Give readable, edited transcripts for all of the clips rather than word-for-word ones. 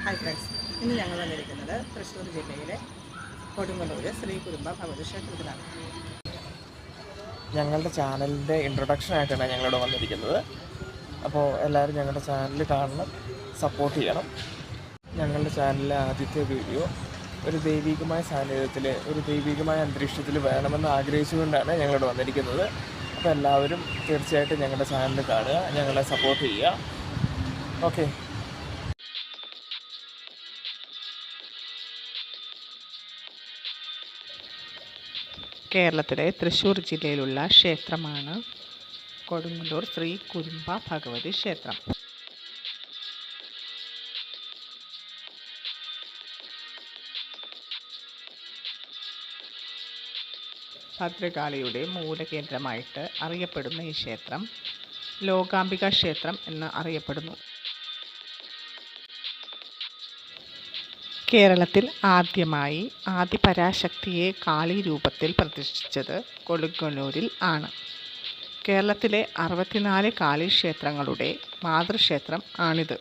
Hi friends, ഇന്ന് ഞങ്ങൾ വന്നിരിക്കുന്നത് തൃശ്ശൂർ ജില്ലയിലെ കൊടുങ്ങല്ലൂർ ശ്രീ കുരുമ്പ ഭഗവതി ക്ഷേത്രത്തിലാണ്. ഞങ്ങളുടെ ചാനലിൻ്റെ ഇൻട്രൊഡക്ഷൻ ആയിട്ടാണ് ഞങ്ങളിവിടെ വന്നിരിക്കുന്നത്. അപ്പോൾ എല്ലാവരും ഞങ്ങളുടെ ചാനൽ കാണണം, സപ്പോർട്ട് ചെയ്യണം. ഞങ്ങളുടെ ചാനലിലെ ആദ്യത്തെ വീഡിയോ ഒരു ദൈവികമായ സാന്നിധ്യത്തിൽ, ഒരു ദൈവികമായ അന്തരീക്ഷത്തിൽ വേണമെന്ന് ആഗ്രഹിച്ചുകൊണ്ടാണ് ഞങ്ങളിവിടെ വന്നിരിക്കുന്നത്. അപ്പോൾ എല്ലാവരും തീർച്ചയായിട്ടും ഞങ്ങളുടെ ചാനൽ കാണുക, ഞങ്ങളെ സപ്പോർട്ട് ചെയ്യുക. ഓക്കെ. കേരളത്തിലെ തൃശ്ശൂർ ജില്ലയിലുള്ള ക്ഷേത്രമാണ് കൊടുങ്ങല്ലൂർ ശ്രീ കുരുമ്പ ഭഗവതി ക്ഷേത്രം. ഭദ്രകാളിയുടെ മൂലകേന്ദ്രമായിട്ട് അറിയപ്പെടുന്ന ഈ ക്ഷേത്രം ലോകാംബിക ക്ഷേത്രം എന്ന് അറിയപ്പെടുന്നു. കേരളത്തിൽ ആദ്യമായി ആദിപരാശക്തിയെ കാളി രൂപത്തിൽ പ്രതിഷ്ഠിച്ചത് കൊടുങ്ങല്ലൂരിൽ ആണ്. കേരളത്തിലെ 64 കാളി ക്ഷേത്രങ്ങളുടെ മാതൃക്ഷേത്രം ആണിത്.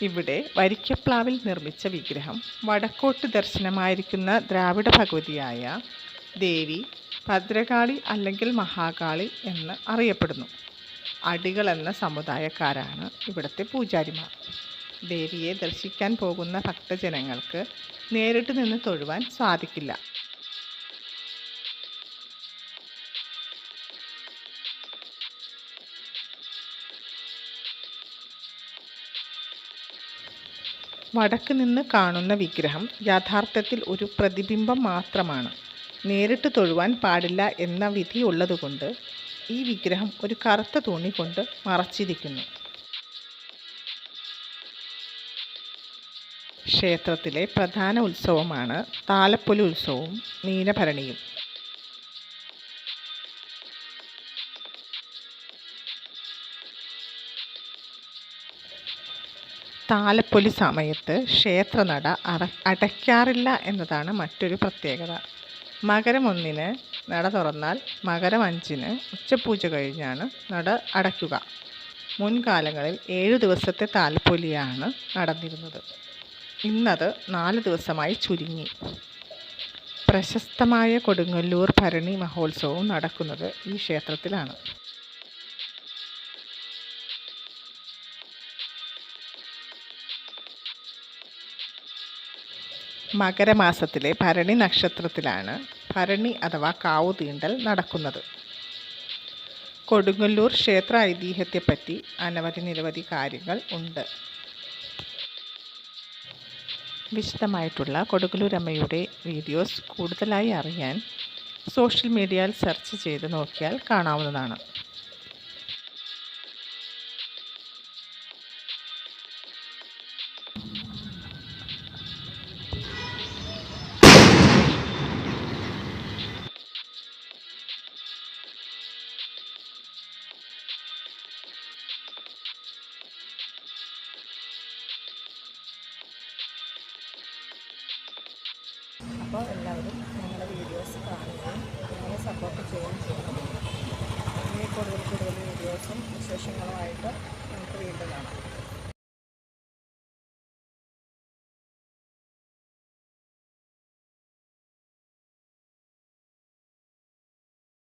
ഇവിടെ വരിക്കപ്ലാവിൽ നിർമ്മിച്ച വിഗ്രഹം വടക്കോട്ട് ദർശനമായിരിക്കുന്ന ദ്രാവിഡ ഭഗവതിയായ ദേവി ഭദ്രകാളി അല്ലെങ്കിൽ മഹാകാളി എന്ന് അറിയപ്പെടുന്നു. അടികൾ എന്ന സമുദായക്കാരാണ് ഇവിടുത്തെ പൂജാരിമാർ. ദേവിയെ ദർശിക്കാൻ പോകുന്ന ഭക്തജനങ്ങൾക്ക് നേരിട്ട് നിന്ന് തൊഴുവാൻ സാധിക്കില്ല. വടക്ക് നിന്ന് കാണുന്ന വിഗ്രഹം യഥാർത്ഥത്തിൽ ഒരു പ്രതിബിംബം മാത്രമാണ്. നേരിട്ട് തൊഴുവാൻ പാടില്ല എന്ന വിധി ഉള്ളതുകൊണ്ട് ഈ വിഗ്രഹം ഒരു കറുത്ത തുണി കൊണ്ട് മറച്ചിരിക്കുന്നു. ക്ഷേത്രത്തിലെ പ്രധാന ഉത്സവമാണ് താലപ്പൊലി ഉത്സവവും മീനഭരണിയും. താലപ്പൊലി സമയത്ത് ക്ഷേത്രനട അടയ്ക്കാറില്ല എന്നതാണ് മറ്റൊരു പ്രത്യേകത. മകരം 1-ന് നട തുറന്നാൽ മകരം 5-ന് ഉച്ചപൂജ കഴിഞ്ഞാണ് നട അടയ്ക്കുക. മുൻകാലങ്ങളിൽ 7 ദിവസത്തെ താലപ്പൊലിയാണ് നടന്നിരുന്നത്. ഇന്നത് 4 ദിവസമായി ചുരുങ്ങി. പ്രശസ്തമായ കൊടുങ്ങല്ലൂർ ഭരണി മഹോത്സവവും നടക്കുന്നത് ഈ ക്ഷേത്രത്തിലാണ്. മകരമാസത്തിലെ ഭരണി നക്ഷത്രത്തിലാണ് ഭരണി അഥവാ കാവു തീണ്ടൽ നടക്കുന്നത്. കൊടുങ്ങല്ലൂർ ക്ഷേത്ര ഐതിഹ്യത്തെപ്പറ്റി നിരവധി കാര്യങ്ങൾ ഉണ്ട്. വിശദമായിട്ടുള്ള കൊടുങ്ങല്ലൂർ അമ്മയുടെ വീഡിയോസ് കൂടുതലായി അറിയാൻ സോഷ്യൽ മീഡിയയിൽ സെർച്ച് ചെയ്ത് നോക്കിയാൽ കാണാവുന്നതാണ്. അപ്പോൾ എല്ലാവരും ഞങ്ങളുടെ വീഡിയോസ് കാണുകയും ഞങ്ങളെ സപ്പോർട്ട് ചെയ്യുകയും ചെയ്യണം. ഇനി കൂടുതൽ വീഡിയോസും വിശേഷങ്ങളുമായിട്ട് നമുക്ക് വീണ്ടും കാണാം.